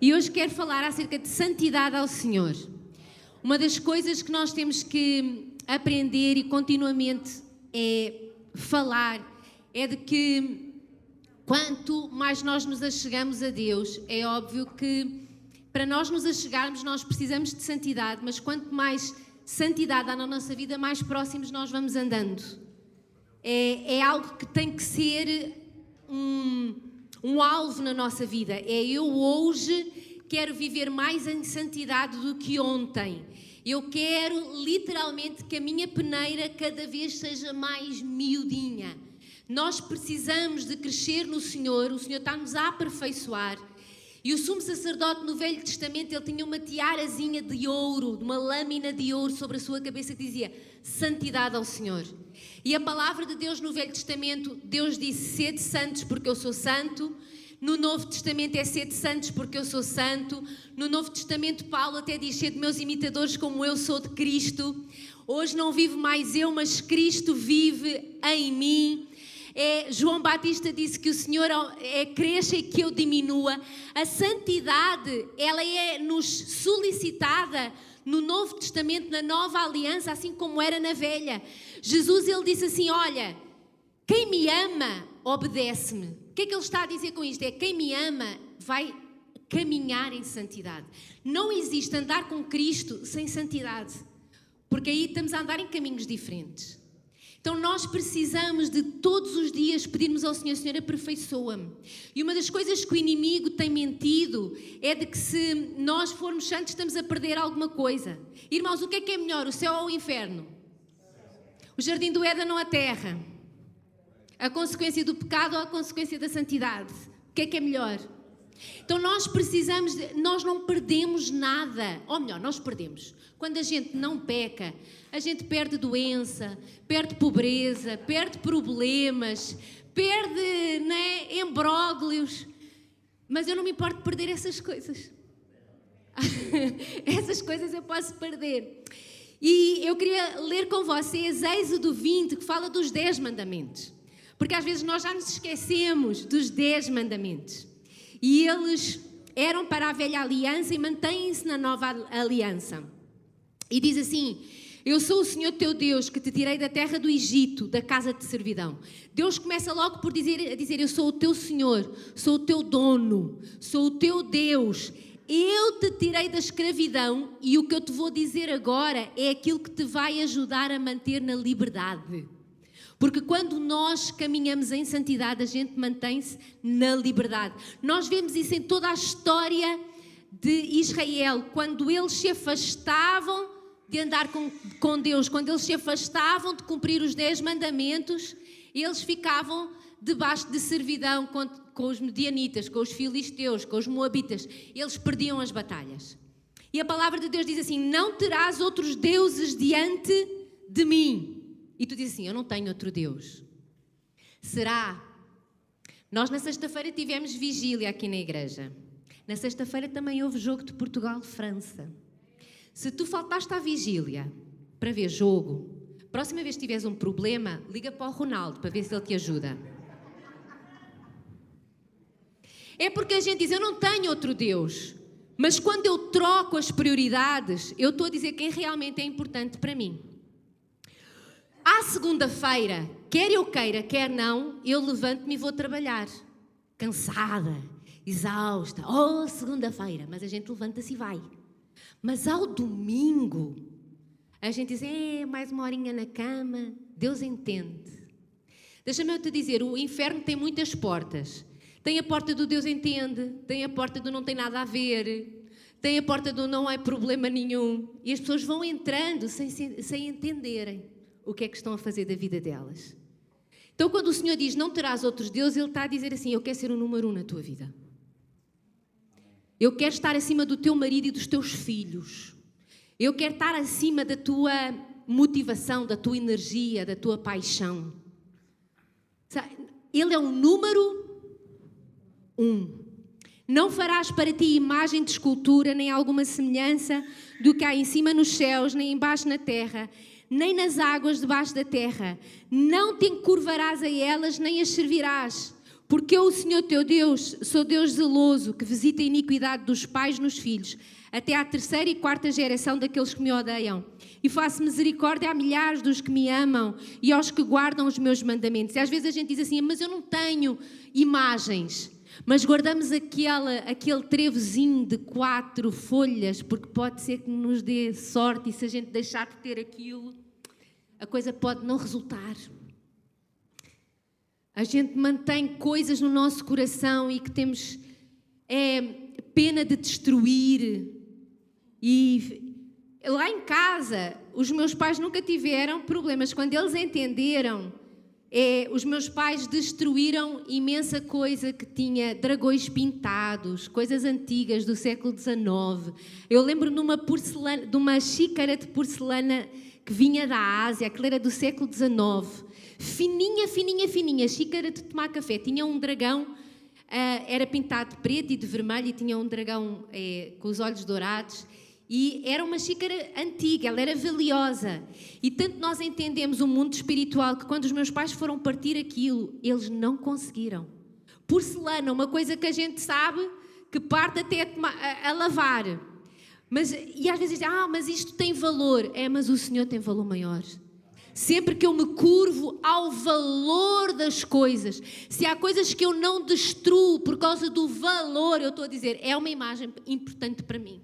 E hoje quero falar acerca de santidade ao Senhor. Uma das coisas que nós temos que aprender e continuamente é falar, é de que quanto mais nós nos achegamos a Deus, é óbvio que para nós nos achegarmos nós precisamos de santidade, mas quanto mais santidade há na nossa vida, mais próximos nós vamos andando. É algo que tem que ser um alvo na nossa vida. Eu hoje quero viver mais em santidade do que ontem. Eu quero literalmente que a minha peneira cada vez seja mais miudinha. Nós precisamos de crescer no Senhor, o Senhor está-nos a aperfeiçoar. E o sumo sacerdote no Velho Testamento, ele tinha uma tiarazinha de ouro, uma lâmina de ouro sobre a sua cabeça que dizia santidade ao Senhor. E a palavra de Deus no Velho Testamento, Deus disse sede santos porque eu sou santo. No Novo Testamento é sede santos porque eu sou santo. No Novo Testamento Paulo até diz sede meus imitadores como eu sou de Cristo. Hoje não vivo mais eu, mas Cristo vive em mim. João Batista disse que o Senhor cresça e que eu diminua. A santidade, ela é-nos solicitada no Novo Testamento, na Nova Aliança, assim como era na Velha. Jesus, ele disse assim, olha, quem me ama, obedece-me. O que é que ele está a dizer com isto? É quem me ama vai caminhar em santidade. Não existe andar com Cristo sem santidade, porque aí estamos a andar em caminhos diferentes. Então nós precisamos de todos os dias pedirmos ao Senhor, Senhor, aperfeiçoa-me. E uma das coisas que o inimigo tem mentido é de que se nós formos santos estamos a perder alguma coisa. Irmãos, o que é melhor, o céu ou o inferno? O jardim do Éden ou a terra? A consequência do pecado ou a consequência da santidade? O que é melhor? Então nós precisamos, nós não perdemos nada, ou melhor, nós perdemos. Quando a gente não peca, a gente perde doença, perde pobreza, perde problemas, perde imbróglios. Mas eu não me importo de perder essas coisas. Essas coisas eu posso perder. E eu queria ler com vocês Êxodo 20, que fala dos 10 mandamentos. Porque às vezes nós já nos esquecemos dos 10 mandamentos. E eles eram para a velha aliança e mantêm-se na nova aliança. E diz assim, eu sou o Senhor teu Deus que te tirei da terra do Egito, da casa de servidão. Deus começa logo por dizer, eu sou o teu Senhor, sou o teu dono, sou o teu Deus. Eu te tirei da escravidão e o que eu te vou dizer agora é aquilo que te vai ajudar a manter na liberdade. Porque quando nós caminhamos em santidade, a gente mantém-se na liberdade. Nós vemos isso em toda a história de Israel. Quando eles se afastavam de andar com Deus, quando eles se afastavam de cumprir os 10 mandamentos, eles ficavam debaixo de servidão com os medianitas, com os filisteus, com os moabitas. Eles perdiam as batalhas. E a palavra de Deus diz assim, não terás outros deuses diante de mim. E tu dizes assim, eu não tenho outro Deus. Será? Nós na sexta-feira tivemos vigília aqui na igreja. Na sexta-feira também houve jogo de Portugal-França. Se tu faltaste à vigília para ver jogo, próxima vez que tiveres um problema, liga para o Ronaldo para ver se ele te ajuda. É porque a gente diz, eu não tenho outro Deus. Mas quando eu troco as prioridades, eu estou a dizer quem realmente é importante para mim. À segunda-feira, quer eu queira, quer não, eu levanto-me e vou trabalhar. Cansada, exausta. Oh, segunda-feira. Mas a gente levanta-se e vai. Mas ao domingo, a gente diz, mais uma horinha na cama. Deus entende. Deixa-me eu te dizer, o inferno tem muitas portas. Tem a porta do Deus entende, tem a porta do não tem nada a ver, tem a porta do não há problema nenhum. E as pessoas vão entrando sem entenderem o que é que estão a fazer da vida delas. Então, quando o Senhor diz, não terás outros deuses, Ele está a dizer assim, eu quero ser o número 1 na tua vida. Eu quero estar acima do teu marido e dos teus filhos. Eu quero estar acima da tua motivação, da tua energia, da tua paixão. Ele é o número 1. Não farás para ti imagem de escultura, nem alguma semelhança do que há em cima nos céus, nem embaixo na terra, nem nas águas debaixo da terra. Não te encurvarás a elas, nem as servirás, Porque eu, o Senhor teu Deus, sou Deus zeloso, que visita a iniquidade dos pais nos filhos, até à 3ª e 4ª geração daqueles que me odeiam. E faço misericórdia a milhares dos que me amam e aos que guardam os meus mandamentos. E às vezes a gente diz assim, mas eu não tenho imagens. Mas guardamos aquele trevozinho de 4 folhas, porque pode ser que nos dê sorte, e se a gente deixar de ter aquilo, a coisa pode não resultar. A gente mantém coisas no nosso coração e que temos pena de destruir. E lá em casa, os meus pais nunca tiveram problemas. Quando eles entenderam, os meus pais destruíram imensa coisa que tinha dragões pintados, coisas antigas do século XIX. Eu lembro de uma xícara de porcelana que vinha da Ásia, aquilo era do século XIX. Fininha, fininha, fininha, xícara de tomar café. Tinha um dragão, era pintado de preto e de vermelho, e tinha um dragão com os olhos dourados. E era uma xícara antiga, ela era valiosa. E tanto nós entendemos o mundo espiritual que quando os meus pais foram partir aquilo, eles não conseguiram. Porcelana, uma coisa que a gente sabe que parte até a lavar. E às vezes dizem, mas isto tem valor. Mas o Senhor tem valor maior. Sempre que eu me curvo ao valor das coisas, se há coisas que eu não destruo por causa do valor, eu estou a dizer, é uma imagem importante para mim.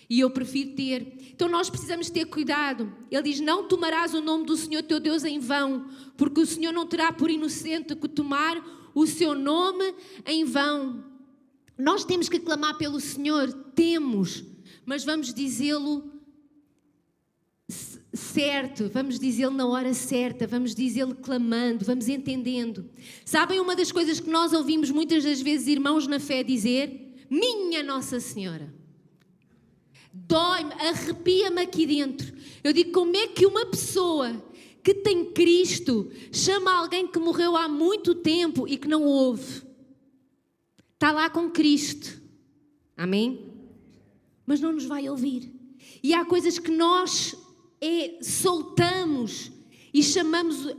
E eu prefiro ter. Então nós precisamos ter cuidado. Ele diz, não tomarás o nome do Senhor teu Deus em vão, porque o Senhor não terá por inocente que tomar o seu nome em vão. Nós temos que clamar pelo Senhor, temos, mas vamos dizê-lo certo, vamos dizê-lo na hora certa, vamos dizê-lo clamando, vamos entendendo. Sabem uma das coisas que nós ouvimos muitas das vezes irmãos na fé dizer? Minha Nossa Senhora. Dói-me, arrepia-me aqui dentro. Eu digo, como é que uma pessoa que tem Cristo chama alguém que morreu há muito tempo e que não ouve? Está lá com Cristo. Amém? Mas não nos vai ouvir. E há coisas que nós soltamos e chamamos,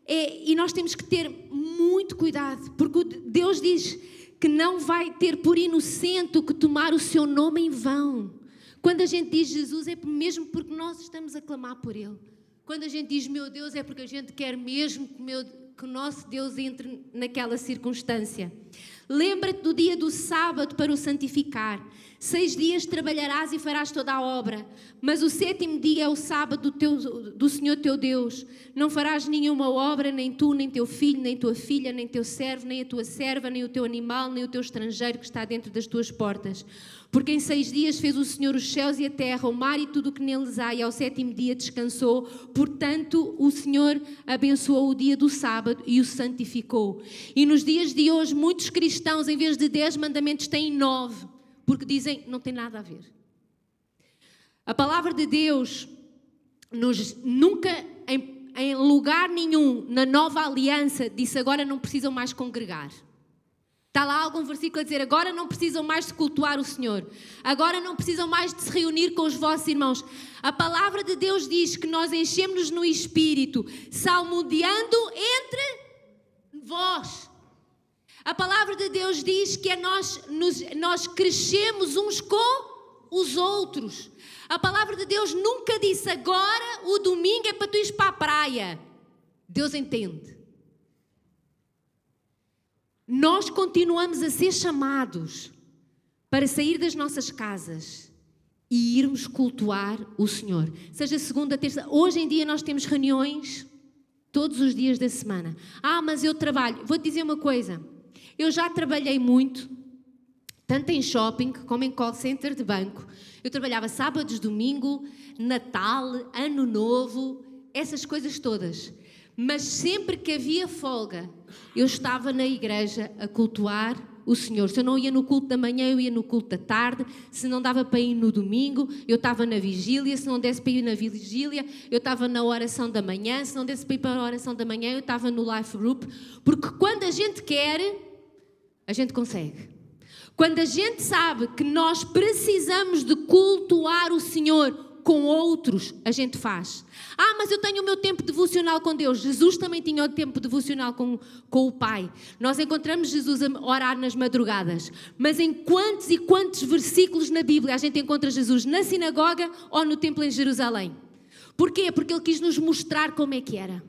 e nós temos que ter muito cuidado, porque Deus diz que não vai ter por inocente o que tomar o seu nome em vão. Quando a gente diz Jesus é mesmo porque nós estamos a clamar por Ele. Quando a gente diz meu Deus é porque a gente quer mesmo que o nosso Deus entre naquela circunstância. Lembra-te do dia do sábado para o santificar. 6 dias trabalharás e farás toda a obra, mas o 7º dia é o sábado do Senhor teu Deus. Não farás nenhuma obra, nem tu, nem teu filho, nem tua filha, nem teu servo, nem a tua serva, nem o teu animal, nem o teu estrangeiro que está dentro das tuas portas. Porque em 6 dias fez o Senhor os céus e a terra, o mar e tudo o que neles há, e ao 7º dia descansou. Portanto, o Senhor abençoou o dia do sábado e o santificou. E nos dias de hoje, muitos cristãos, em vez de 10 mandamentos, têm 9. Porque dizem, não tem nada a ver. A palavra de Deus nunca, em lugar nenhum, na nova aliança, disse agora não precisam mais congregar. Está lá algum versículo a dizer, agora não precisam mais de cultuar o Senhor. Agora não precisam mais de se reunir com os vossos irmãos. A palavra de Deus diz que nós enchemos-nos no Espírito, salmodiando entre vós. A palavra de Deus diz que nós crescemos uns com os outros. A palavra de Deus nunca disse agora o domingo é para tu ires para a praia. Deus entende. Nós continuamos a ser chamados para sair das nossas casas e irmos cultuar o Senhor. Seja segunda, terça. Hoje em dia nós temos reuniões todos os dias da semana. Mas eu trabalho. Vou-te dizer uma coisa. Eu já trabalhei muito, tanto em shopping como em call center de banco. Eu trabalhava sábados, domingo, Natal, Ano Novo, essas coisas todas. Mas sempre que havia folga, eu estava na igreja a cultuar o Senhor. Se eu não ia no culto da manhã, eu ia no culto da tarde. Se não dava para ir no domingo, eu estava na vigília. Se não desse para ir na vigília, eu estava na oração da manhã. Se não desse para ir para a oração da manhã, eu estava no life group. Porque quando a gente quer, a gente consegue. Quando a gente sabe que nós precisamos de cultuar o Senhor com outros a gente faz. Ah, mas eu tenho o meu tempo devocional com Deus. Jesus também tinha o tempo devocional com o Pai. Nós encontramos Jesus a orar nas madrugadas. Mas em quantos e quantos versículos na Bíblia a gente encontra Jesus na sinagoga ou no templo em Jerusalém? Porquê? Porque Ele quis nos mostrar como é que era.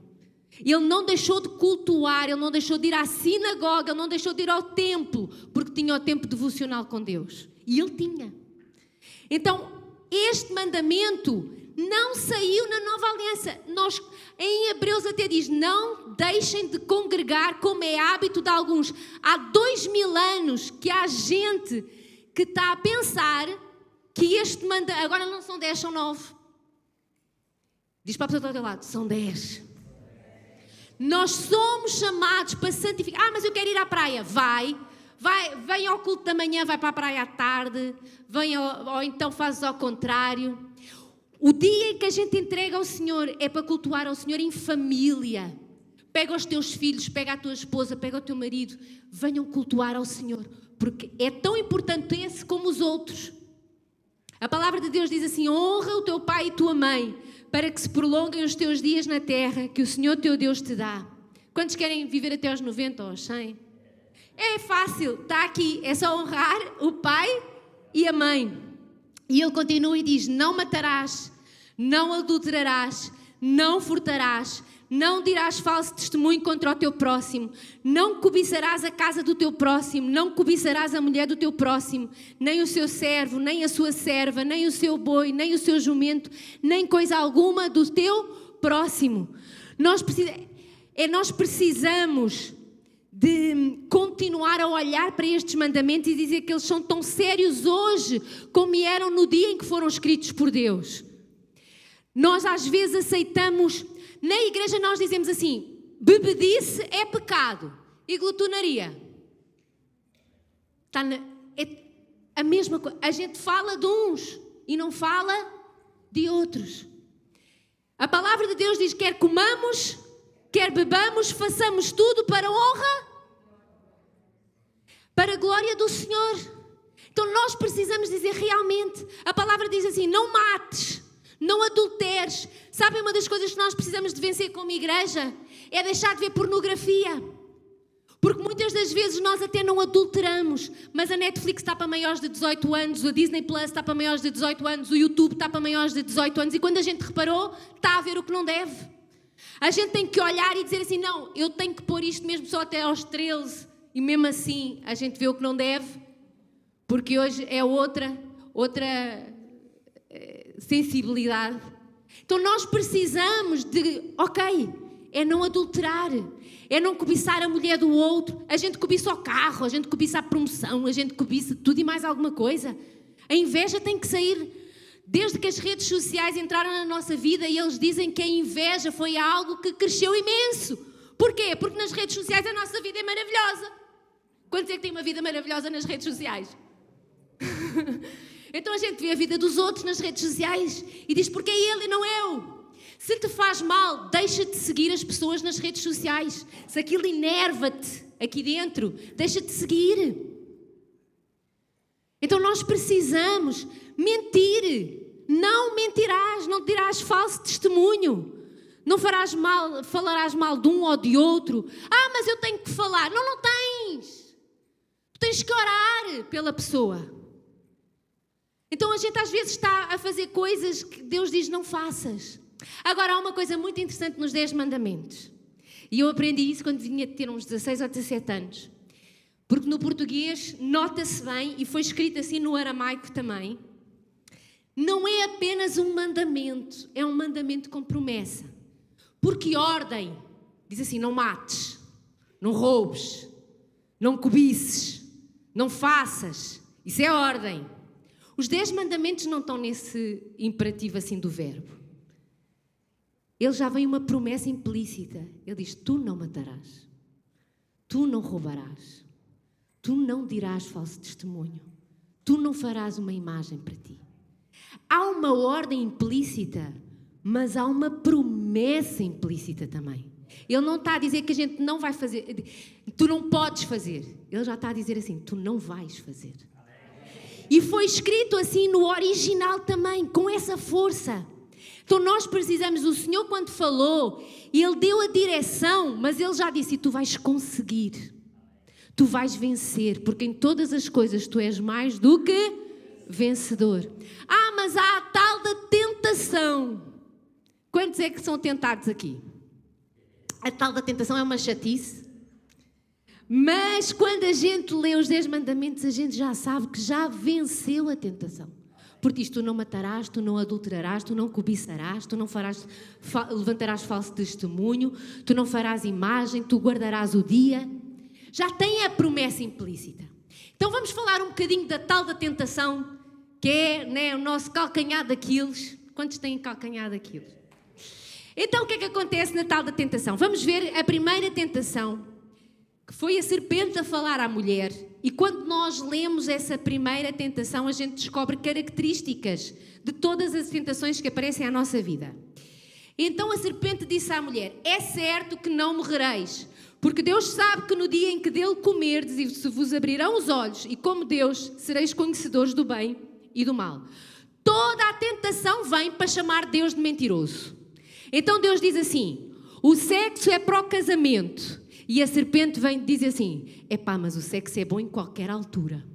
Ele não deixou de cultuar, Ele não deixou de ir à sinagoga, Ele não deixou de ir ao templo, porque tinha o tempo devocional com Deus. E Ele tinha. Então, este mandamento não saiu na Nova Aliança. Nós, em Hebreus até diz, não deixem de congregar como é hábito de alguns. Há 2000 anos que há gente que está a pensar que este mandamento, agora não são 10, são 9. Diz para a pessoa do outro lado, são 10. Nós somos chamados para santificar. Ah, mas eu quero ir à praia. Vai, vem ao culto da manhã, vai para a praia à tarde, ou então fazes ao contrário. O dia em que a gente entrega ao Senhor é para cultuar ao Senhor em família. Pega os teus filhos, pega a tua esposa, pega o teu marido, venham cultuar ao Senhor, porque é tão importante esse como os outros. A palavra de Deus diz assim, honra o teu pai e tua mãe, para que se prolonguem os teus dias na terra que o Senhor teu Deus te dá. Quantos querem viver até aos 90 ou aos 100? É fácil, está aqui, é só honrar o pai e a mãe. E ele continua e diz, não matarás, não adulterarás, não furtarás, não dirás falso testemunho contra o teu próximo, não cobiçarás a casa do teu próximo, não cobiçarás a mulher do teu próximo, nem o seu servo, nem a sua serva, nem o seu boi, nem o seu jumento, nem coisa alguma do teu próximo. Nós precisamos de continuar a olhar para estes mandamentos e dizer que eles são tão sérios hoje como eram no dia em que foram escritos por Deus. Nós às vezes aceitamos... Na igreja nós dizemos assim, bebedice é pecado e glutonaria. É a mesma coisa. A gente fala de uns e não fala de outros. A palavra de Deus diz, quer comamos, quer bebamos, façamos tudo para a honra, para a glória do Senhor. Então nós precisamos dizer realmente, a palavra diz assim, não mates, não adulteres. Sabem, uma das coisas que nós precisamos de vencer como igreja é deixar de ver pornografia. Porque muitas das vezes nós até não adulteramos, mas a Netflix está para maiores de 18 anos, a Disney Plus está para maiores de 18 anos, o YouTube está para maiores de 18 anos e quando a gente reparou, está a ver o que não deve. A gente tem que olhar e dizer assim, não, eu tenho que pôr isto mesmo só até aos 13 e mesmo assim a gente vê o que não deve, porque hoje é outra sensibilidade. Então nós precisamos de, é não adulterar, é não cobiçar a mulher do outro. A gente cobiça o carro, a gente cobiça a promoção, a gente cobiça tudo e mais alguma coisa. A inveja tem que sair. Desde que as redes sociais entraram na nossa vida e eles dizem que a inveja foi algo que cresceu imenso. Porquê? Porque nas redes sociais a nossa vida é maravilhosa. Quantos é que têm uma vida maravilhosa nas redes sociais? Então a gente vê a vida dos outros nas redes sociais e diz, porque é ele e não eu. Se te faz mal, deixa de seguir as pessoas nas redes sociais. Se aquilo enerva-te aqui dentro, deixa de seguir. Então nós precisamos mentir. Não mentirás, não dirás falso testemunho. Não falarás mal de um ou de outro. Ah, mas eu tenho que falar. Não, não tens. Tu tens que orar pela pessoa. Então a gente às vezes está a fazer coisas que Deus diz não faças. Agora há uma coisa muito interessante nos 10 mandamentos. E eu aprendi isso quando vinha ter uns 16 ou 17 anos. Porque no português nota-se bem, e foi escrito assim no aramaico também, não é apenas um mandamento, é um mandamento com promessa. Porque ordem, diz assim, não mates, não roubes, não cobices, não faças. Isso é ordem. Os 10 mandamentos não estão nesse imperativo assim do verbo. Ele já vem uma promessa implícita. Ele diz, tu não matarás, tu não roubarás, tu não dirás falso testemunho, tu não farás uma imagem para ti. Há uma ordem implícita, mas há uma promessa implícita também. Ele não está a dizer que a gente não vai fazer, tu não podes fazer. Ele já está a dizer assim, tu não vais fazer. E foi escrito assim no original também, com essa força. Então nós precisamos, o Senhor quando falou, Ele deu a direção, mas Ele já disse, e tu vais conseguir. Tu vais vencer, porque em todas as coisas tu és mais do que vencedor. Mas há a tal da tentação. Quantos é que são tentados aqui? A tal da tentação é uma chatice. Mas quando a gente lê os 10 mandamentos, a gente já sabe que já venceu a tentação. Porque diz, tu não matarás, tu não adulterarás, tu não cobiçarás, tu não levantarás falso testemunho, tu não farás imagem, tu guardarás o dia. Já tem a promessa implícita. Então vamos falar um bocadinho da tal da tentação, que é, né, o nosso calcanhar daqueles. Quantos têm calcanhar daqueles? Então o que é que acontece na tal da tentação? Vamos ver a primeira tentação, que foi a serpente a falar à mulher. E quando nós lemos essa primeira tentação, a gente descobre características de todas as tentações que aparecem à nossa vida. Então a serpente disse à mulher, é certo que não morrereis, porque Deus sabe que no dia em que dele comerdes e se vos abrirão os olhos, e como Deus sereis conhecedores do bem e do mal. Toda a tentação vem para chamar Deus de mentiroso. Então Deus diz assim, o sexo é para o casamento. E a serpente vem e diz assim, mas o sexo é bom em qualquer altura.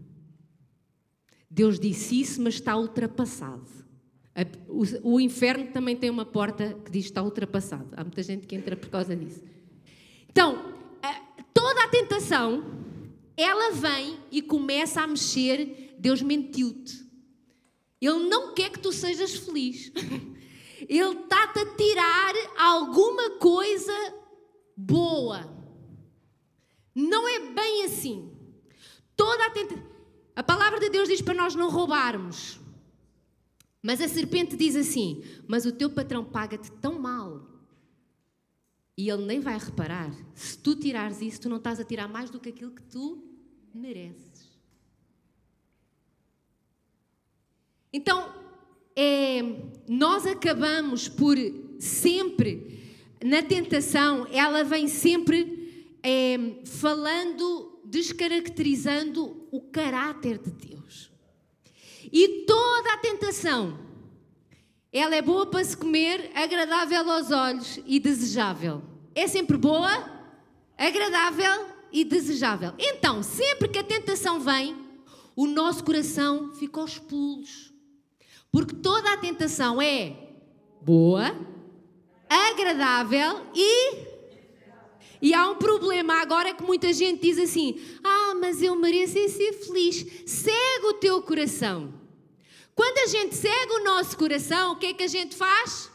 Deus disse isso, mas está ultrapassado. O inferno também tem uma porta que diz que está ultrapassado. Há muita gente que entra por causa disso. Então, toda a tentação, ela vem e começa a mexer, Deus mentiu-te. Ele não quer que tu sejas feliz. Ele está-te a tirar alguma coisa boa. Não é bem assim. A palavra de Deus diz para nós não roubarmos. Mas a serpente diz assim, mas o teu patrão paga-te tão mal. E ele nem vai reparar. Se tu tirares isso, tu não estás a tirar mais do que aquilo que tu mereces. Então, nós acabamos por sempre, na tentação, ela vem sempre falando, descaracterizando o caráter de Deus. E toda a tentação, ela é boa para se comer, agradável aos olhos e desejável. É sempre boa, agradável e desejável. Então, sempre que a tentação vem, o nosso coração fica aos pulos. Porque toda a tentação é boa, agradável e há um problema agora que muita gente diz assim, mas eu mereço ser feliz. Segue o teu coração. Quando a gente segue o nosso coração, o que é que a gente faz?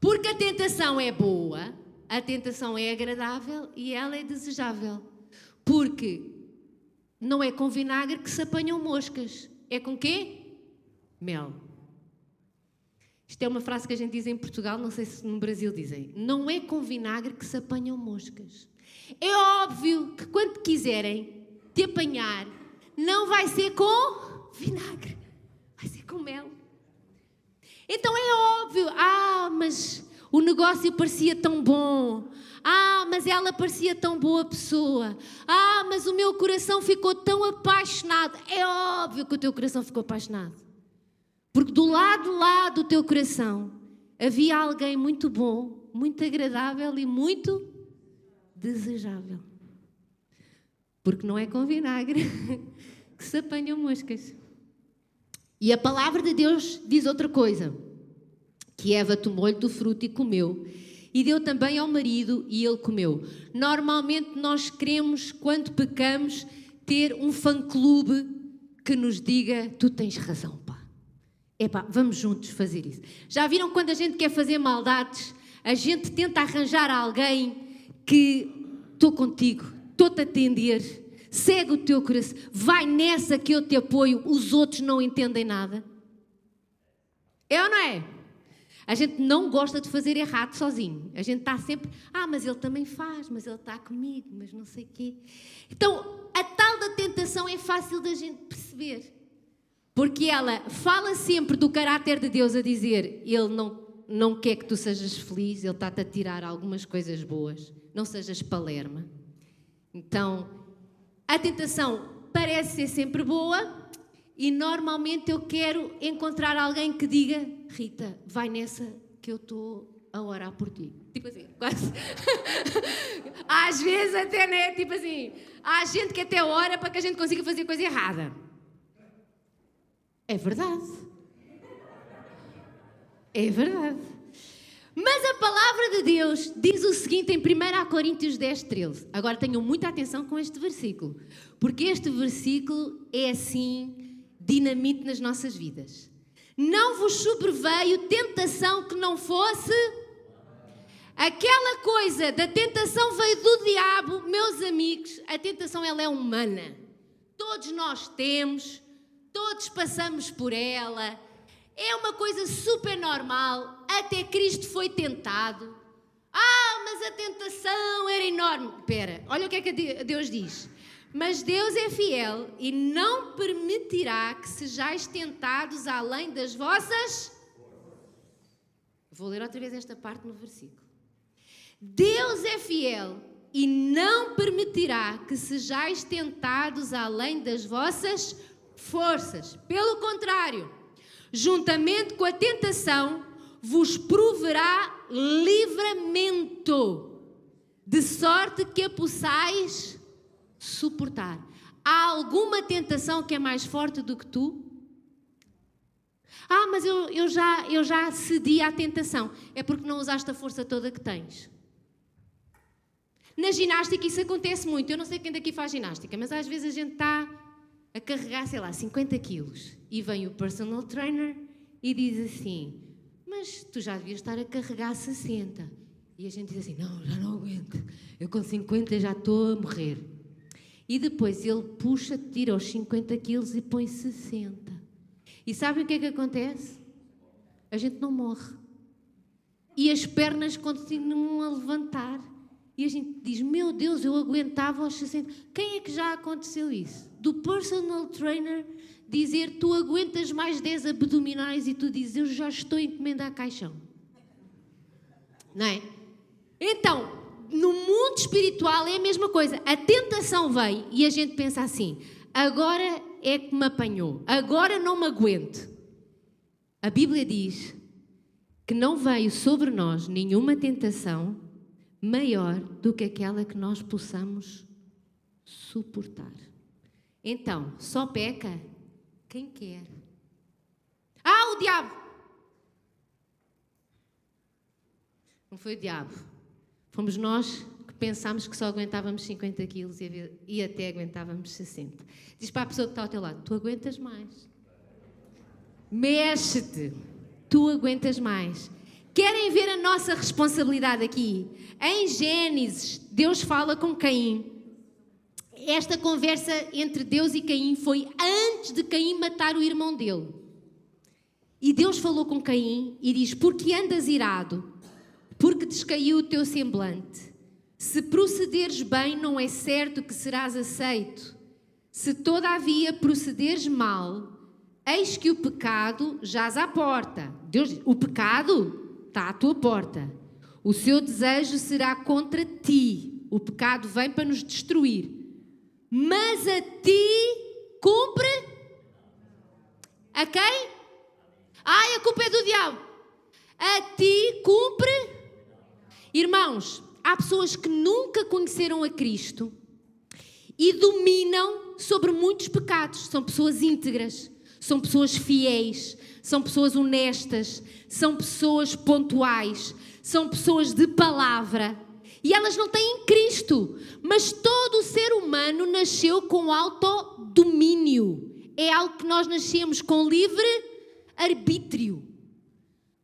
Porque a tentação é boa, a tentação é agradável e ela é desejável. Porque não é com vinagre que se apanham moscas. É com quê? Mel. Isto é uma frase que a gente diz em Portugal, não sei se no Brasil dizem. Não é com vinagre que se apanham moscas. É óbvio que quando quiserem te apanhar, não vai ser com vinagre. Vai ser com mel. Então é óbvio. Mas o negócio parecia tão bom. Mas ela parecia tão boa pessoa. Mas o meu coração ficou tão apaixonado. É óbvio que o teu coração ficou apaixonado. Porque do lado lá do teu coração havia alguém muito bom, muito agradável e muito desejável. Porque não é com vinagre que se apanham moscas. E a palavra de Deus diz outra coisa. Que Eva tomou-lhe do fruto e comeu. E deu também ao marido e ele comeu. Normalmente nós queremos, quando pecamos, ter um fã-clube que nos diga, tu tens razão, pá. Vamos juntos fazer isso. Já viram quando a gente quer fazer maldades, a gente tenta arranjar alguém que, estou contigo, estou-te a atender, segue o teu coração, vai nessa que eu te apoio, os outros não entendem nada. É ou não é? A gente não gosta de fazer errado sozinho. A gente está sempre, mas ele também faz, mas ele está comigo, mas não sei o quê. Então, a tal da tentação é fácil da gente perceber. Porque ela fala sempre do caráter de Deus a dizer, ele não quer que tu sejas feliz, ele está-te a tirar algumas coisas boas. Não sejas palerma. Então, a tentação parece ser sempre boa e normalmente eu quero encontrar alguém que diga: Rita, vai nessa que eu estou a orar por ti. Tipo assim, quase. Às vezes até, né? Tipo assim, há gente que até ora para que a gente consiga fazer coisa errada. É verdade. É verdade. Mas a palavra de Deus diz o seguinte em 1 Coríntios 10, 13. Agora tenham muita atenção com este versículo, porque este versículo é assim dinamite nas nossas vidas. Não vos sobreveio tentação que não fosse... Aquela coisa da tentação veio do diabo, meus amigos. A tentação, ela é humana. Todos nós temos, todos passamos por ela. É uma coisa super normal. Até Cristo foi tentado. Mas a tentação era enorme. Espera, olha o que é que Deus diz. Mas Deus é fiel e não permitirá que sejais tentados além das vossas... Vou ler outra vez esta parte no versículo. Deus é fiel e não permitirá que sejais tentados além das vossas forças. Pelo contrário, juntamente com a tentação, vos proverá livramento, de sorte que a possais suportar. Há alguma tentação que é mais forte do que tu? Mas eu já cedi à tentação. É porque não usaste a força toda que tens. Na ginástica isso acontece muito. Eu não sei quem daqui faz ginástica, mas às vezes a gente está a carregar, 50 quilos. E vem o personal trainer e diz assim: mas tu já devias estar a carregar 60. E a gente diz assim: não, já não aguento. Eu com 50 já estou a morrer. E depois ele puxa, tira os 50 quilos e põe 60. E sabem o que é que acontece? A gente não morre. E as pernas continuam a levantar. E a gente diz: meu Deus, eu aguentava aos 60. Quem é que já aconteceu isso? Do personal trainer dizer: tu aguentas mais 10 abdominais, e tu dizes: eu já estou a encomendar caixão. Não é? Então, no mundo espiritual é a mesma coisa. A tentação vem e a gente pensa assim: agora é que me apanhou, agora não me aguento. A Bíblia diz que não veio sobre nós nenhuma tentação maior do que aquela que nós possamos suportar. Então, só peca quem quer. O diabo! Não foi o diabo. Fomos nós que pensámos que só aguentávamos 50 quilos e até aguentávamos 60. Diz para a pessoa que está ao teu lado: tu aguentas mais. Mexe-te. Tu aguentas mais. Querem ver a nossa responsabilidade aqui? Em Gênesis, Deus fala com Caim. Esta conversa entre Deus e Caim foi antes de Caim matar o irmão dele. E Deus falou com Caim e diz: porque andas irado? Porque descaiu o teu semblante. Se procederes bem, não é certo que serás aceito. Se todavia procederes mal, eis que o pecado jaz à porta. Deus diz: o pecado está à tua porta. O seu desejo será contra ti. O pecado vem para nos destruir. Mas a ti cumpre... A quem? A culpa é do diabo. A ti cumpre... Irmãos, há pessoas que nunca conheceram a Cristo e dominam sobre muitos pecados. São pessoas íntegras, são pessoas fiéis, são pessoas honestas, são pessoas pontuais, são pessoas de palavra. E elas não têm Cristo. Mas todo o ser humano nasceu com autodomínio. É algo que nós nascemos com livre arbítrio.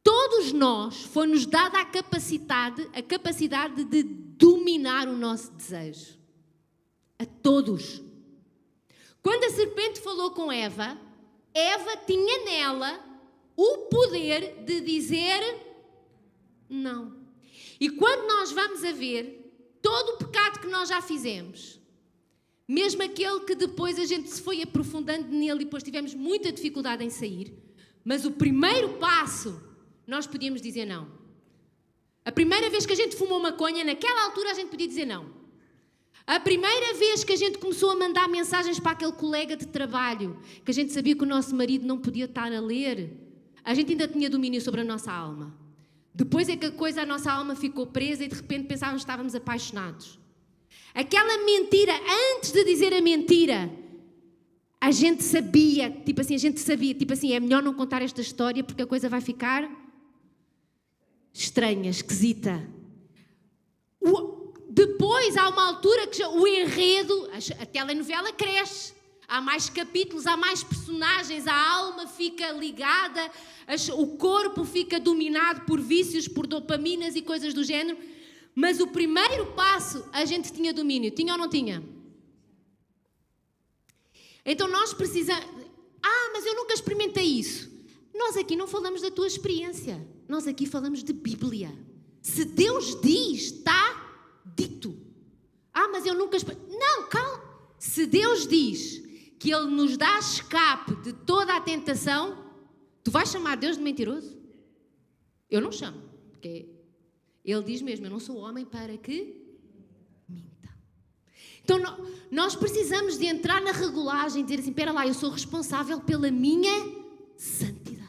Todos nós foi-nos dada a capacidade de dominar o nosso desejo. A todos. Quando a serpente falou com Eva, Eva tinha nela o poder de dizer não. E quando nós vamos a ver todo o pecado que nós já fizemos, mesmo aquele que depois a gente se foi aprofundando nele e depois tivemos muita dificuldade em sair, mas o primeiro passo, nós podíamos dizer não. A primeira vez que a gente fumou maconha, naquela altura a gente podia dizer não. A primeira vez que a gente começou a mandar mensagens para aquele colega de trabalho, que a gente sabia que o nosso marido não podia estar a ler, a gente ainda tinha domínio sobre a nossa alma. Depois é que a nossa alma ficou presa e de repente pensávamos que estávamos apaixonados. Aquela mentira, antes de dizer a mentira, a gente sabia, é melhor não contar esta história porque a coisa vai ficar estranha, esquisita. Depois há uma altura que o enredo, a telenovela cresce. Há mais capítulos, há mais personagens, a alma fica ligada, o corpo fica dominado por vícios, por dopaminas e coisas do género. Mas o primeiro passo, a gente tinha domínio. Tinha ou não tinha? Então nós precisamos... mas eu nunca experimentei isso. Nós aqui não falamos da tua experiência. Nós aqui falamos de Bíblia. Se Deus diz, está dito. Mas eu nunca... Não, calma. Se Deus diz que Ele nos dá escape de toda a tentação, tu vais chamar Deus de mentiroso? Eu não chamo, porque Ele diz mesmo, eu não sou homem para que minta. Então nós precisamos de entrar na regulagem e dizer assim, espera lá, eu sou responsável pela minha santidade.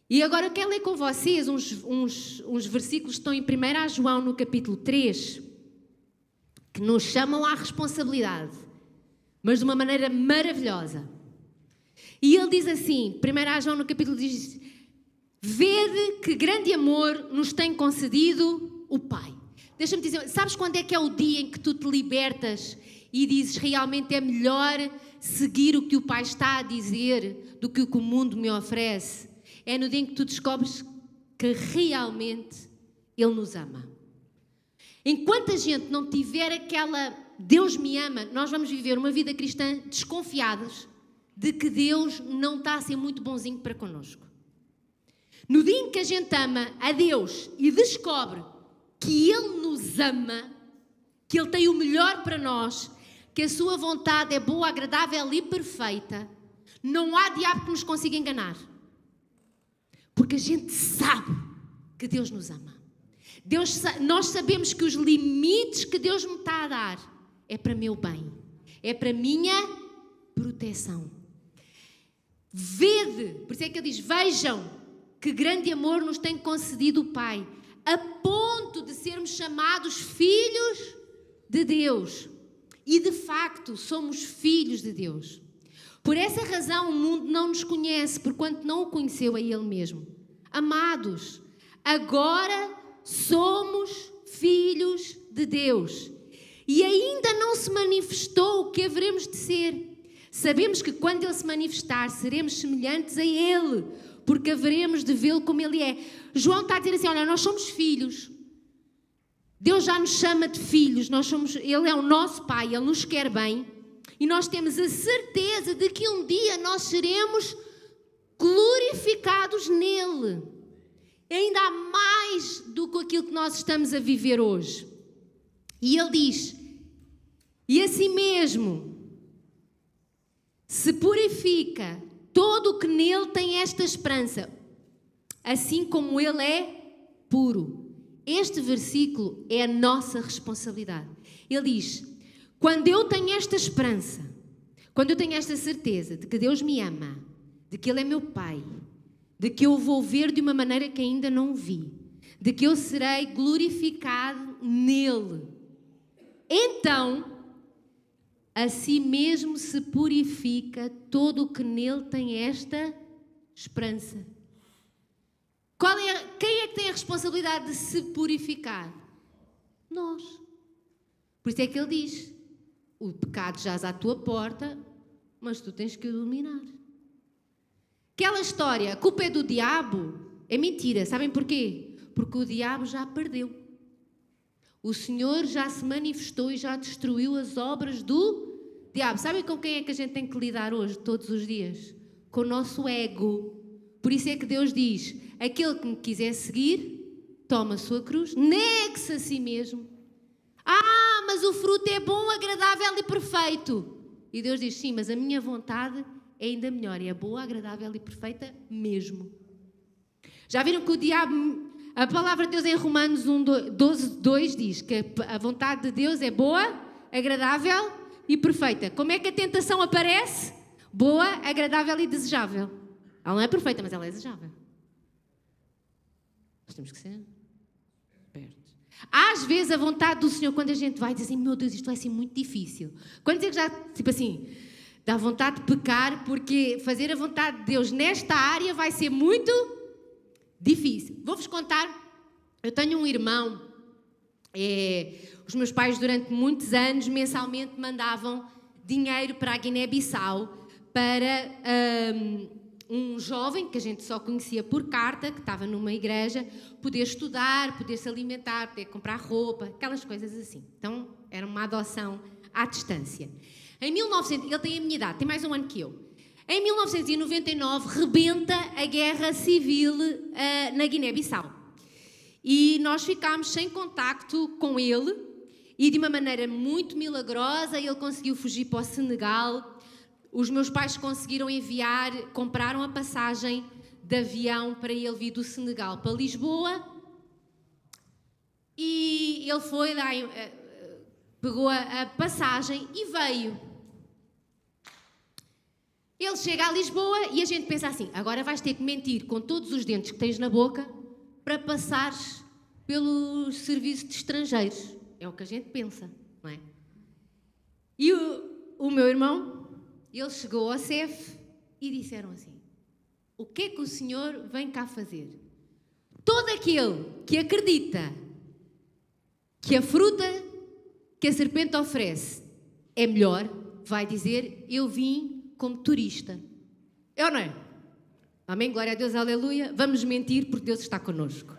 E agora eu quero ler com vocês uns versículos que estão em 1 João no capítulo 3, que nos chamam à responsabilidade, mas de uma maneira maravilhosa. E ele diz assim, 1 João no capítulo diz, vede que grande amor nos tem concedido o Pai. Deixa-me dizer, sabes quando é que é o dia em que tu te libertas e dizes realmente é melhor seguir o que o Pai está a dizer do que o que o mundo me oferece? É no dia em que tu descobres que realmente Ele nos ama. Enquanto a gente não tiver aquela Deus me ama, nós vamos viver uma vida cristã desconfiadas de que Deus não está a ser muito bonzinho para connosco. No dia em que a gente ama a Deus e descobre que Ele nos ama, que Ele tem o melhor para nós, que a sua vontade é boa, agradável e perfeita, não há diabo que nos consiga enganar. Porque a gente sabe que Deus nos ama. Nós sabemos que os limites que Deus me está a dar é para meu bem, é para minha proteção. Vede, por isso é que ele diz, vejam que grande amor nos tem concedido o Pai, a ponto de sermos chamados filhos de Deus. E de facto somos filhos de Deus. Por essa razão o mundo não nos conhece, porquanto não o conheceu a Ele mesmo. Amados, agora somos filhos de Deus. E ainda não se manifestou o que haveremos de ser. Sabemos que quando Ele se manifestar, seremos semelhantes a Ele, porque haveremos de vê-lo como Ele é. João está a dizer assim, olha, nós somos filhos. Deus já nos chama de filhos. Ele é o nosso Pai, Ele nos quer bem. E nós temos a certeza de que um dia nós seremos glorificados nele. Ainda há mais do que aquilo que nós estamos a viver hoje. E ele diz, e assim mesmo se purifica todo o que nele tem esta esperança, assim como ele é puro. Este versículo é a nossa responsabilidade. Ele diz, quando eu tenho esta esperança, quando eu tenho esta certeza de que Deus me ama, de que Ele é meu Pai, de que eu vou ver de uma maneira que ainda não vi, de que eu serei glorificado nele, então, assim mesmo se purifica todo o que nele tem esta esperança. Quem é que tem a responsabilidade de se purificar? Nós. Por isso é que ele diz, o pecado jaz à tua porta, mas tu tens que o dominar. Aquela história, a culpa é do diabo, é mentira. Sabem porquê? Porque o diabo já perdeu. O Senhor já se manifestou e já destruiu as obras do diabo. Sabem com quem é que a gente tem que lidar hoje, todos os dias? Com o nosso ego. Por isso é que Deus diz, aquele que me quiser seguir, toma a sua cruz, negue-se a si mesmo. Mas o fruto é bom, agradável e perfeito. E Deus diz, sim, mas a minha vontade é ainda melhor. É boa, agradável e perfeita mesmo. Já viram que o diabo A palavra de Deus em Romanos 12:2 diz que a vontade de Deus é boa, agradável e perfeita. Como é que a tentação aparece? Boa, agradável e desejável. Ela não é perfeita, mas ela é desejável. Nós temos que ser perto. Às vezes a vontade do Senhor, quando a gente vai dizer assim, meu Deus, isto vai ser muito difícil. Quando dizer que já, tipo assim, dá vontade de pecar, porque fazer a vontade de Deus nesta área vai ser muito difícil. Vou-vos contar, eu tenho um irmão, os meus pais durante muitos anos mensalmente mandavam dinheiro para a Guiné-Bissau para um jovem que a gente só conhecia por carta, que estava numa igreja, poder estudar, poder se alimentar, poder comprar roupa, aquelas coisas assim. Então era uma adoção à distância. Em 1900, ele tem a minha idade, tem mais um ano que eu. Em 1999, rebenta a guerra civil na Guiné-Bissau. E nós ficámos sem contacto com ele e de uma maneira muito milagrosa ele conseguiu fugir para o Senegal. Os meus pais conseguiram compraram a passagem de avião para ele vir do Senegal para Lisboa e ele foi lá, pegou a passagem e veio. Ele chega a Lisboa e a gente pensa assim, agora vais ter que mentir com todos os dentes que tens na boca para passares pelo serviço de estrangeiros. É o que a gente pensa, não é? E o meu irmão, ele chegou ao CEF e disseram assim, o que é que o senhor vem cá fazer? Todo aquele que acredita que a fruta que a serpente oferece é melhor, vai dizer, eu vim como turista. É ou não é? Amém? Glória a Deus, aleluia. Vamos mentir porque Deus está connosco.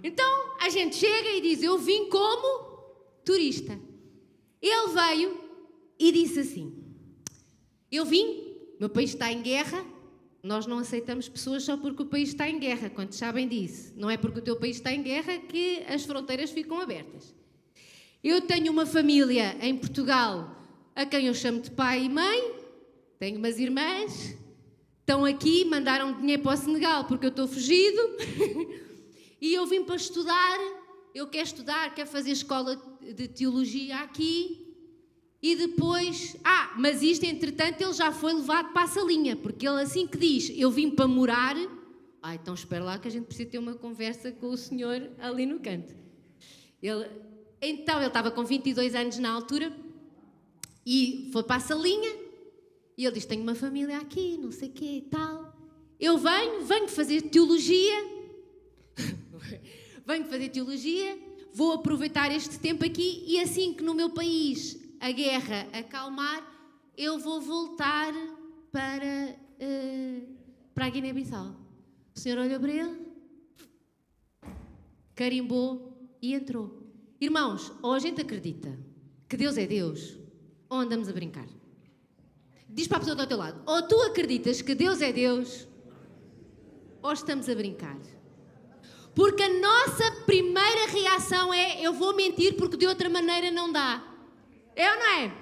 Então, a gente chega e diz, eu vim como turista. Ele veio e disse assim, eu vim, meu país está em guerra, nós não aceitamos pessoas só porque o país está em guerra, quantos sabem disso? Não é porque o teu país está em guerra que as fronteiras ficam abertas. Eu tenho uma família em Portugal a quem eu chamo de pai e mãe, tenho umas irmãs, estão aqui, mandaram dinheiro para o Senegal porque eu estou fugido e eu vim para estudar, eu quero estudar, quero fazer escola de teologia aqui e depois, mas isto entretanto ele já foi levado para a salinha, porque ele assim que diz, eu vim para morar, então espera lá que a gente precisa ter uma conversa com o senhor ali no canto. Então ele estava com 22 anos na altura e foi para a salinha. E ele diz, tenho uma família aqui, não sei o quê e tal. Eu venho fazer teologia. Venho fazer teologia, vou aproveitar este tempo aqui e assim que no meu país a guerra acalmar, eu vou voltar para a Guiné-Bissau. O senhor olhou para ele, carimbou e entrou. Irmãos, ou a gente acredita que Deus é Deus, ou andamos a brincar. Diz para a pessoa do teu lado, ou tu acreditas que Deus é Deus, ou estamos a brincar. Porque a nossa primeira reação é, eu vou mentir porque de outra maneira não dá. É ou não é?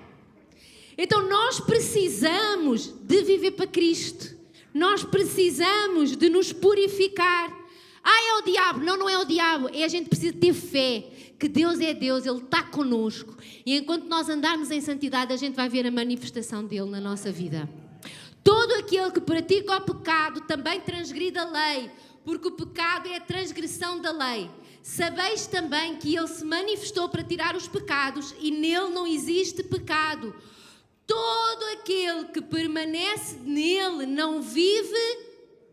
Então nós precisamos de viver para Cristo. Nós precisamos de nos purificar. É o diabo. Não é o diabo. É a gente precisa ter fé. Que Deus é Deus, Ele está connosco. E enquanto nós andarmos em santidade, a gente vai ver a manifestação dEle na nossa vida. Todo aquele que pratica o pecado também transgride a lei, porque o pecado é a transgressão da lei. Sabeis também que Ele se manifestou para tirar os pecados e nele não existe pecado. Todo aquele que permanece nele não vive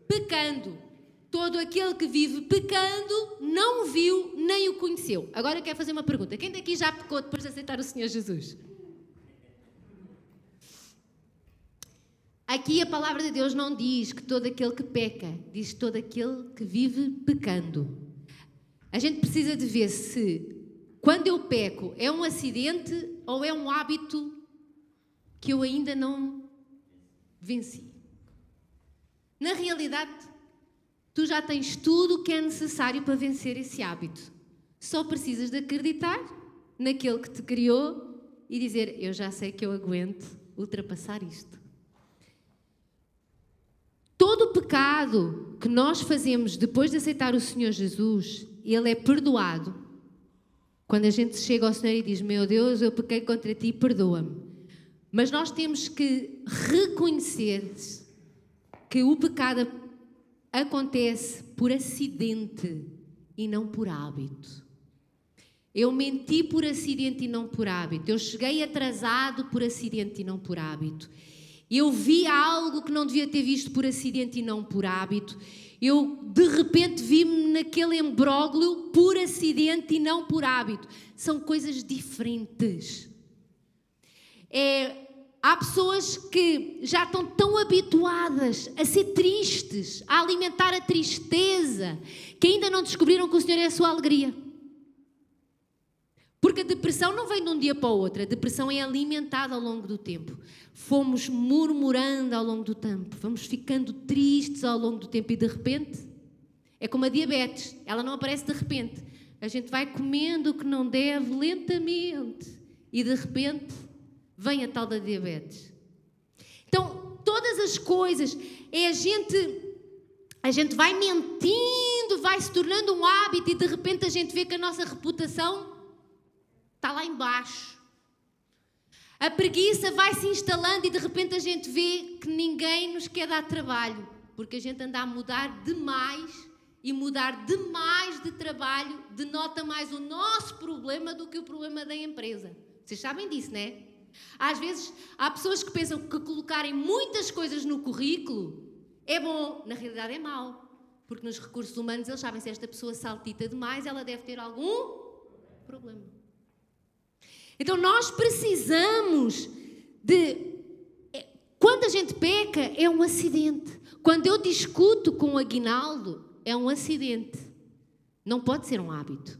pecando. Todo aquele que vive pecando não o viu nem o conheceu. Agora eu quero fazer uma pergunta. Quem daqui já pecou depois de aceitar o Senhor Jesus? Aqui a palavra de Deus não diz que todo aquele que peca, diz todo aquele que vive pecando. A gente precisa de ver se, quando eu peco, é um acidente ou é um hábito que eu ainda não venci. Na realidade, tu já tens tudo o que é necessário para vencer esse hábito. Só precisas de acreditar naquele que te criou e dizer, eu já sei que eu aguento ultrapassar isto. Todo o pecado que nós fazemos depois de aceitar o Senhor Jesus, ele é perdoado. Quando a gente chega ao Senhor e diz: meu Deus, eu pequei contra ti, perdoa-me. Mas nós temos que reconhecer que o pecado acontece por acidente e não por hábito. Eu menti por acidente e não por hábito. Eu cheguei atrasado por acidente e não por hábito. Eu vi algo que não devia ter visto por acidente e não por hábito. Eu, de repente, vi-me naquele imbróglio por acidente e não por hábito. São coisas diferentes. Há pessoas que já estão tão habituadas a ser tristes, a alimentar a tristeza, que ainda não descobriram que o Senhor é a sua alegria. Porque a depressão não vem de um dia para o outro, a depressão é alimentada ao longo do tempo. Fomos murmurando ao longo do tempo, vamos ficando tristes ao longo do tempo e de repente, é como a diabetes, ela não aparece de repente. A gente vai comendo o que não deve lentamente e de repente vem a tal da diabetes. Então, todas as coisas, a gente vai mentindo, vai se tornando um hábito e de repente a gente vê que a nossa reputação está lá embaixo. A preguiça vai se instalando e de repente a gente vê que ninguém nos quer dar trabalho, porque a gente anda a mudar demais e mudar demais de trabalho denota mais o nosso problema do que o problema da empresa. Vocês sabem disso, não é? Às vezes há pessoas que pensam que colocarem muitas coisas no currículo é bom, na realidade é mau, porque nos recursos humanos eles sabem se esta pessoa saltita demais, ela deve ter algum problema. Então nós precisamos quando a gente peca é um acidente. Quando eu discuto com o Aguinaldo é um acidente. Não pode ser um hábito.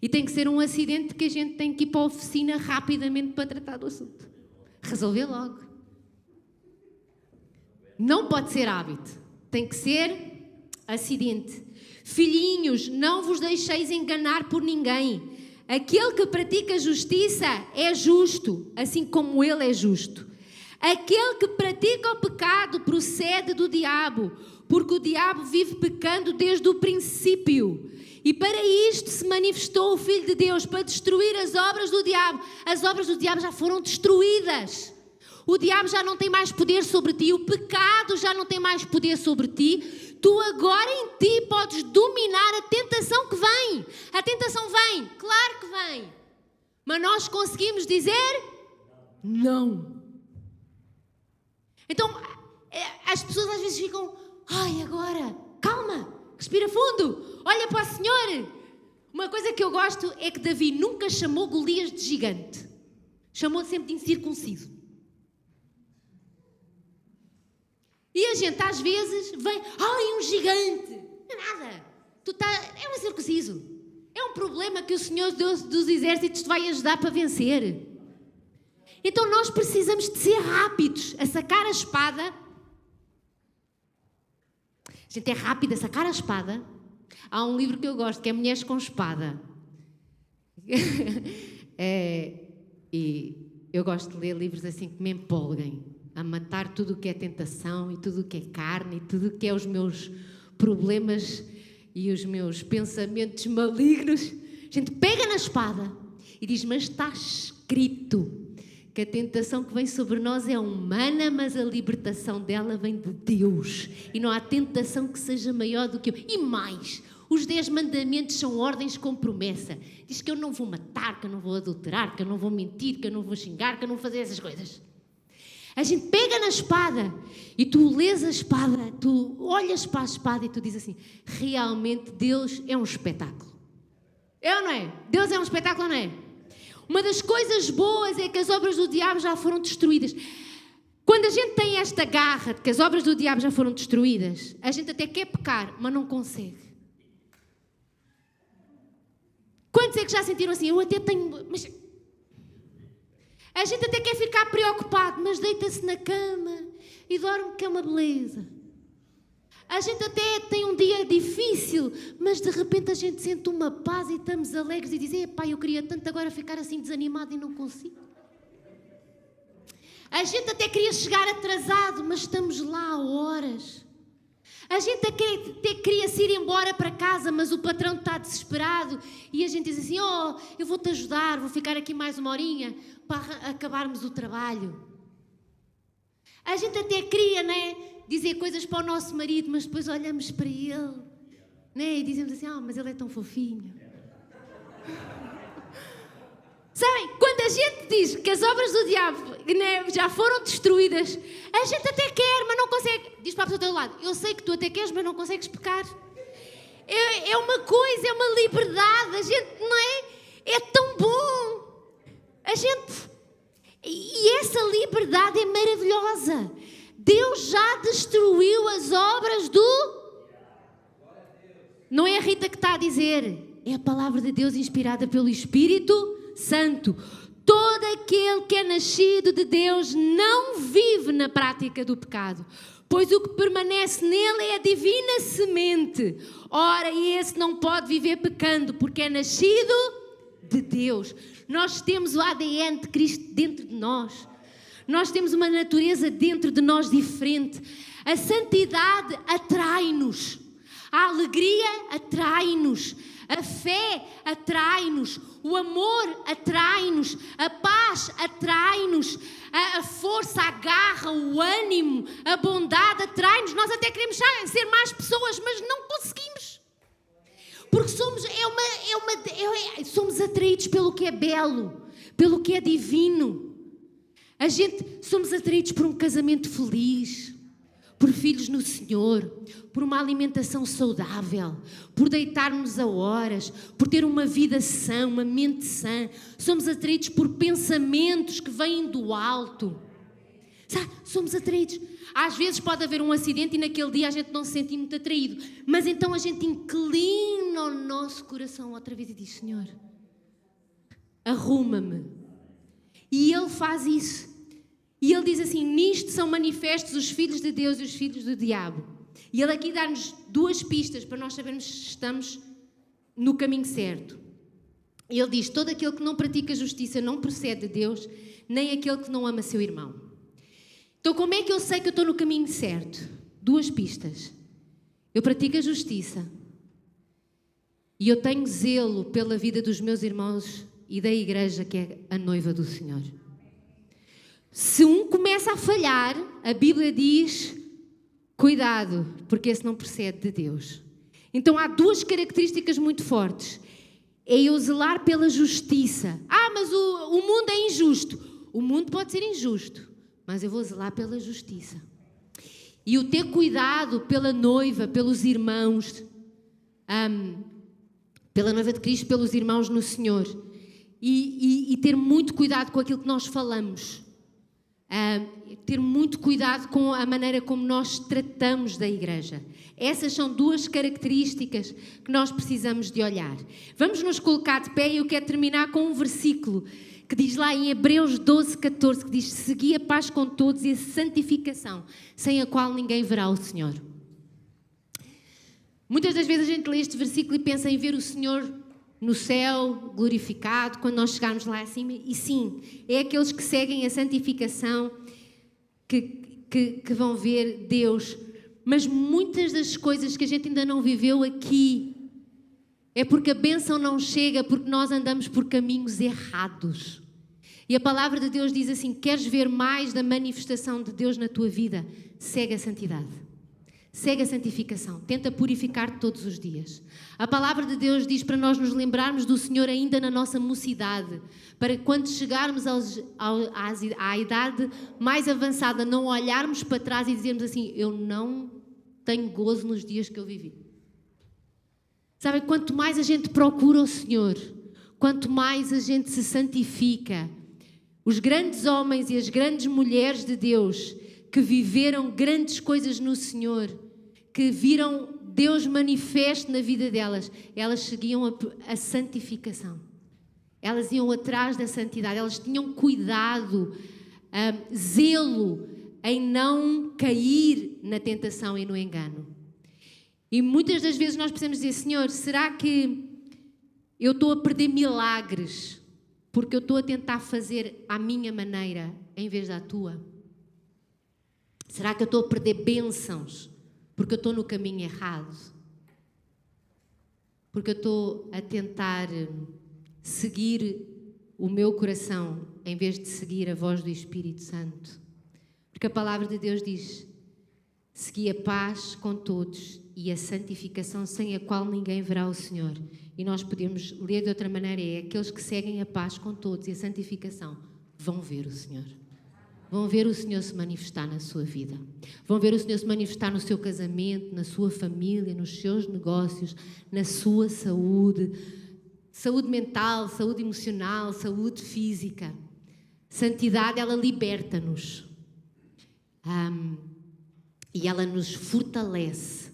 E tem que ser um acidente que a gente tem que ir para a oficina rapidamente para tratar do assunto. Resolver logo. Não pode ser hábito. Tem que ser acidente. Filhinhos, não vos deixeis enganar por ninguém. Aquele que pratica justiça é justo, assim como ele é justo. Aquele que pratica o pecado procede do diabo, porque o diabo vive pecando desde o princípio. E para isto se manifestou o Filho de Deus, para destruir as obras do diabo. As obras do diabo já foram destruídas. O diabo já não tem mais poder sobre ti, o pecado já não tem mais poder sobre ti. Tu agora em ti podes dominar a tentação que vem. A tentação vem, claro que vem. Mas nós conseguimos dizer não. Então, as pessoas às vezes ficam, ai, agora, calma, respira fundo, olha para o Senhor. Uma coisa que eu gosto é que Davi nunca chamou Golias de gigante. Chamou sempre de incircunciso. E a gente às vezes vem, ai, um gigante. Não é nada. É um incircunciso. É um problema que o Senhor Deus dos Exércitos te vai ajudar para vencer. Então nós precisamos de ser rápidos a sacar a espada. A gente é rápido a sacar a espada. Há um livro que eu gosto, que é Mulheres com Espada. E eu gosto de ler livros assim que me empolguem. A matar tudo o que é tentação e tudo o que é carne e tudo o que é os meus problemas e os meus pensamentos malignos. A gente pega na espada e diz, mas está escrito que a tentação que vem sobre nós é humana, mas a libertação dela vem de Deus. E não há tentação que seja maior do que eu. E mais, os 10 mandamentos são ordens com promessa. Diz que eu não vou matar, que eu não vou adulterar, que eu não vou mentir, que eu não vou xingar, que eu não vou fazer essas coisas. A gente pega na espada e tu lês a espada, tu olhas para a espada e tu dizes assim, realmente Deus é um espetáculo. É ou não é? Deus é um espetáculo ou não é? Uma das coisas boas é que as obras do diabo já foram destruídas. Quando a gente tem esta garra de que as obras do diabo já foram destruídas, a gente até quer pecar, mas não consegue. Quantos é que já sentiram assim? Eu até tenho... Mas... A gente até quer ficar preocupado, mas deita-se na cama e dorme, que é uma beleza. A gente até tem um dia difícil, mas de repente a gente sente uma paz e estamos alegres e diz, epá, eu queria tanto agora ficar assim desanimado e não consigo. A gente até queria chegar atrasado, mas estamos lá há horas. A gente até queria se ir embora para casa, mas o patrão está desesperado e a gente diz assim, eu vou-te ajudar, vou ficar aqui mais uma horinha para acabarmos o trabalho. A gente até queria, né, dizer coisas para o nosso marido, mas depois olhamos para ele, né, e dizemos assim, mas ele é tão fofinho. Sabem, quando a gente diz que as obras do diabo, né, já foram destruídas, a gente até quer, mas não consegue. Diz para a pessoa do teu lado, eu sei que tu até queres, mas não consegues pecar. É uma coisa, é uma liberdade, a gente, não é? É tão bom. E essa liberdade é maravilhosa. Deus já destruiu as obras do... Não é a Rita que está a dizer, é a palavra de Deus inspirada pelo Espírito Santo. Todo aquele que é nascido de Deus não vive na prática do pecado, pois o que permanece nele é a divina semente. Ora, esse não pode viver pecando, porque é nascido de Deus. Nós temos o ADN de Cristo dentro de nós. Nós temos uma natureza dentro de nós diferente. A santidade atrai-nos. A alegria atrai-nos. A fé atrai-nos, o amor atrai-nos, a paz atrai-nos, a força, a garra, o ânimo, a bondade atrai-nos. Nós até queremos ser mais pessoas, mas não conseguimos. Porque somos atraídos pelo que é belo, pelo que é divino. Somos atraídos por um casamento feliz, por filhos no Senhor, por uma alimentação saudável, por deitarmos a horas, por ter uma vida sã, uma mente sã. Somos atraídos por pensamentos que vêm do alto. Sabe? Somos atraídos. Às vezes pode haver um acidente e naquele dia a gente não se sente muito atraído. Mas então a gente inclina o nosso coração outra vez e diz, Senhor, arruma-me. E Ele faz isso. E Ele diz assim, nisto são manifestos os filhos de Deus e os filhos do diabo. E Ele aqui dá-nos duas pistas para nós sabermos se estamos no caminho certo. Ele diz, todo aquele que não pratica justiça não procede de Deus, nem aquele que não ama seu irmão. Então como é que eu sei que eu estou no caminho certo? Duas pistas. Eu pratico a justiça e eu tenho zelo pela vida dos meus irmãos e da igreja que é a noiva do Senhor. Se um começa a falhar, a Bíblia diz, cuidado, porque esse não procede de Deus. Então há duas características muito fortes. É eu zelar pela justiça. Mas o mundo é injusto. O mundo pode ser injusto, mas eu vou zelar pela justiça. E o ter cuidado pela noiva, pelos irmãos, pela noiva de Cristo, pelos irmãos no Senhor. E ter muito cuidado com aquilo que nós falamos. Ter muito cuidado com a maneira como nós tratamos da igreja. Essas são duas características que nós precisamos de olhar. Vamos nos colocar de pé e eu quero terminar com um versículo que diz lá em Hebreus 12:14, que diz, segui a paz com todos e a santificação, sem a qual ninguém verá o Senhor. Muitas das vezes a gente lê este versículo e pensa em ver o Senhor no céu, glorificado, quando nós chegarmos lá acima, e sim, é aqueles que seguem a santificação que vão ver Deus. Mas muitas das coisas que a gente ainda não viveu aqui, é porque a bênção não chega, porque nós andamos por caminhos errados. E a palavra de Deus diz assim, queres ver mais da manifestação de Deus na tua vida? Segue a santidade. Segue a santificação, tenta purificar-te todos os dias. A palavra de Deus diz para nós nos lembrarmos do Senhor ainda na nossa mocidade, para que quando chegarmos à idade mais avançada, não olharmos para trás e dizermos assim, eu não tenho gozo nos dias que eu vivi. Sabe, quanto mais a gente procura o Senhor, quanto mais a gente se santifica, os grandes homens e as grandes mulheres de Deus que viveram grandes coisas no Senhor, que viram Deus manifesto na vida delas, elas seguiam a santificação. Elas iam atrás da santidade, elas tinham cuidado, zelo em não cair na tentação e no engano. E muitas das vezes nós precisamos dizer, Senhor, será que eu estou a perder milagres porque eu estou a tentar fazer à minha maneira em vez da tua? Será que eu estou a perder bênçãos porque eu estou no caminho errado, porque eu estou a tentar seguir o meu coração em vez de seguir a voz do Espírito Santo. Porque a palavra de Deus diz: segui a paz com todos e a santificação, sem a qual ninguém verá o Senhor. E nós podemos ler de outra maneira: é aqueles que seguem a paz com todos e a santificação vão ver o Senhor. Vão ver o Senhor se manifestar na sua vida. Vão ver o Senhor se manifestar no seu casamento, na sua família, nos seus negócios, na sua saúde. Saúde mental, saúde emocional, saúde física. Santidade, ela liberta-nos. E ela nos fortalece.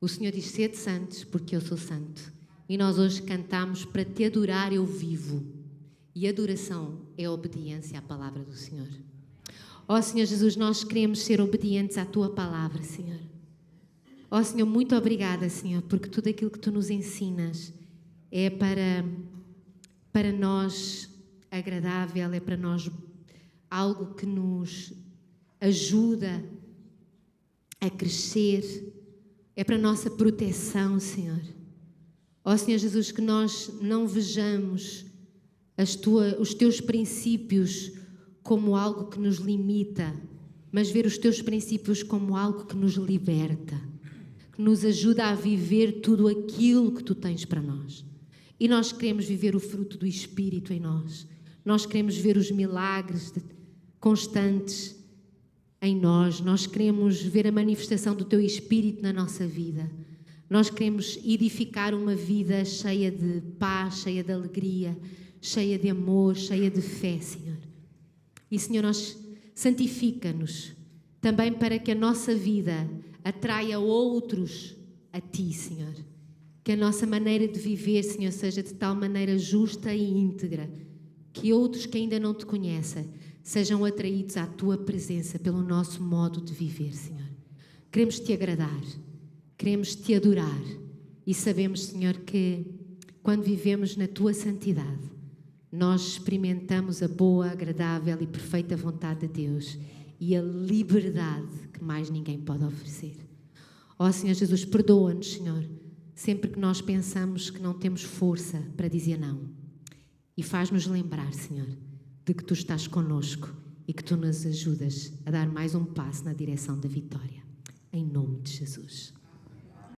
O Senhor diz: sede santos, porque eu sou santo. E nós hoje cantamos: para te adorar eu vivo. E adoração é obediência à palavra do Senhor. Ó Senhor Jesus, nós queremos ser obedientes à Tua palavra, Senhor. Ó Senhor, muito obrigada, Senhor, porque tudo aquilo que Tu nos ensinas é para nós agradável, é para nós algo que nos ajuda a crescer, é para a nossa proteção, Senhor. Ó Senhor Jesus, que nós não vejamos os Teus princípios como algo que nos limita, mas ver os Teus princípios como algo que nos liberta, que nos ajuda a viver tudo aquilo que Tu tens para nós. E nós queremos viver o fruto do Espírito em nós. Nós queremos ver os milagres constantes em nós. Nós queremos ver a manifestação do Teu Espírito na nossa vida. Nós queremos edificar uma vida cheia de paz, cheia de alegria, cheia de amor, cheia de fé, Senhor. E, Senhor, nós santifica-nos também para que a nossa vida atraia outros a Ti, Senhor. Que a nossa maneira de viver, Senhor, seja de tal maneira justa e íntegra, que outros que ainda não Te conhecem sejam atraídos à Tua presença pelo nosso modo de viver, Senhor. Queremos Te agradar, queremos Te adorar e sabemos, Senhor, que quando vivemos na Tua santidade, nós experimentamos a boa, agradável e perfeita vontade de Deus e a liberdade que mais ninguém pode oferecer. Ó Senhor Jesus, perdoa-nos, Senhor, sempre que nós pensamos que não temos força para dizer não. E faz-nos lembrar, Senhor, de que Tu estás connosco e que Tu nos ajudas a dar mais um passo na direção da vitória. Em nome de Jesus.